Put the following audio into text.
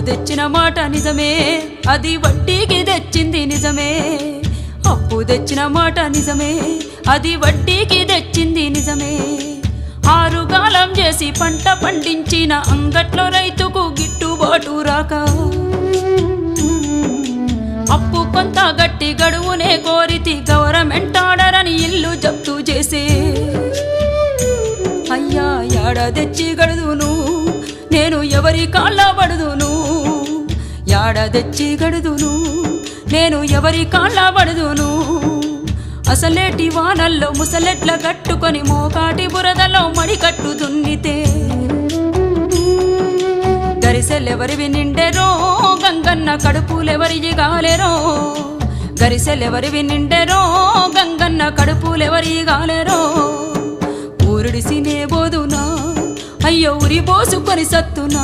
తెచ్చిన మాట నిజమే, అది వడ్డీకి తెచ్చింది నిజమే. అప్పు తెచ్చిన మాట నిజమే, అది వడ్డీకి తెచ్చింది నిజమే. ఆరుగాలం చేసి పంట పండించిన అంగట్లో రైతుకు గిట్టుబాటు రాక అప్పు కొంత గట్టి గడువునే కోరితి గవర్నమెంట్ ఆర్డర్ అని ఇల్లు జప్తు చేసే. అయ్యా యాడ తెచ్చి గడుదును నేను ఎవరి కాళ్ళ పడుదును, యాడ తెచ్చి గడుదును నేను ఎవరి కాళ్ళ పడుదును. అసలేటి వానల్లో ముసలెట్ల కట్టుకొని మోకాటి బురదలో మడి కట్టు దున్నితే గరిసెలెవరివి నిండెరో గంగన్న కడుపులెవరివి గాలెరో, గరిసెలెవరివి నిండెరో గంగన్న కడుపులెవరి గాలెరో. ఊరుడిసినే బోదునా అయ్యో ఉరి పోసుకొని సత్తునా.